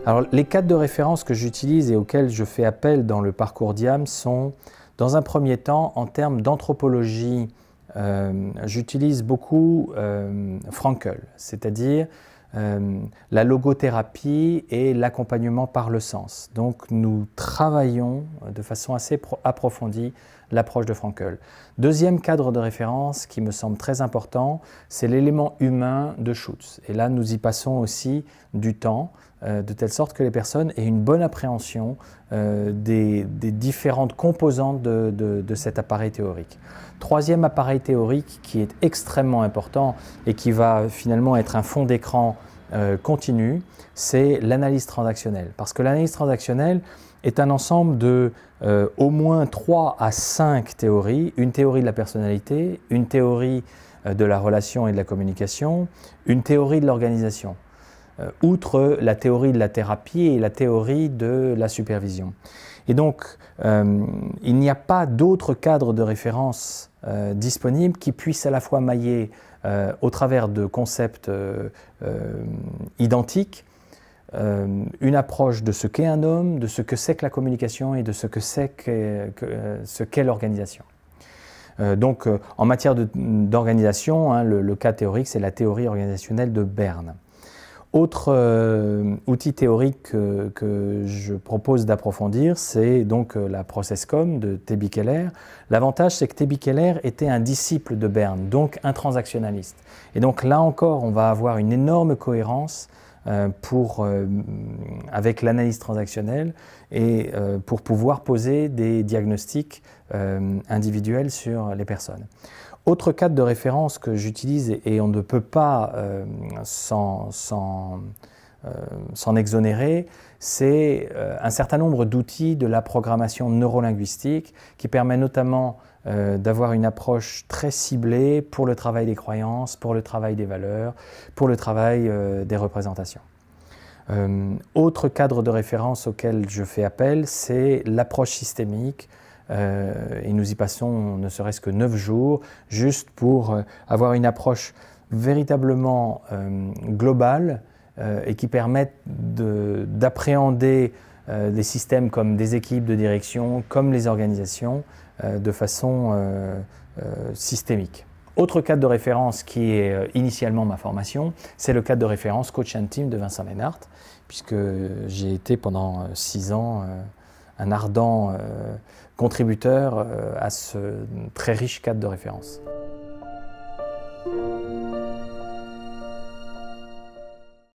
Alors, les cadres de référence que j'utilise et auxquels je fais appel dans le parcours DIAM sont, dans un premier temps, en termes d'anthropologie, j'utilise beaucoup Frankl, c'est-à-dire la logothérapie et l'accompagnement par le sens. Donc nous travaillons de façon assez approfondie l'approche de Frankl. Deuxième cadre de référence qui me semble très important, c'est l'élément humain de Schutz. Et là, nous y passons aussi du temps, de telle sorte que les personnes aient une bonne appréhension des différentes composantes de cet appareil théorique. Troisième appareil théorique qui est extrêmement important et qui va finalement être un fond d'écran continu, c'est l'analyse transactionnelle. Parce que l'analyse transactionnelle est un ensemble de au moins 3 à 5 théories, une théorie de la personnalité, une théorie de la relation et de la communication, une théorie de l'organisation, outre la théorie de la thérapie et la théorie de la supervision. Et donc, il n'y a pas d'autre cadre de référence disponible qui puisse à la fois mailler au travers de concepts identiques, une approche de ce qu'est un homme, de ce que c'est que la communication et de ce qu'est l'organisation. Donc, en matière d'organisation, hein, le cas théorique, c'est la théorie organisationnelle de Berne. Autre outil théorique que je propose d'approfondir, c'est donc la ProcessCom de T.B. Keller. L'avantage, c'est que T.B. Keller était un disciple de Berne, donc un transactionnaliste. Et donc là encore, on va avoir une énorme cohérence avec l'analyse transactionnelle et pour pouvoir poser des diagnostics individuels sur les personnes. Autre cadre de référence que j'utilise et on ne peut pas s'en exonérer, c'est un certain nombre d'outils de la programmation neurolinguistique qui permet notamment d'avoir une approche très ciblée pour le travail des croyances, pour le travail des valeurs, pour le travail des représentations. Autre cadre de référence auquel je fais appel, c'est l'approche systémique. Et nous y passons ne serait-ce que 9 jours, juste pour avoir une approche véritablement globale et qui permette d'appréhender les systèmes comme des équipes de direction, comme les organisations, de façon systémique. Autre cadre de référence qui est initialement ma formation, c'est le cadre de référence Coach and Team de Vincent Leinart, puisque j'ai été pendant 6 ans un ardent contributeur à ce très riche cadre de référence.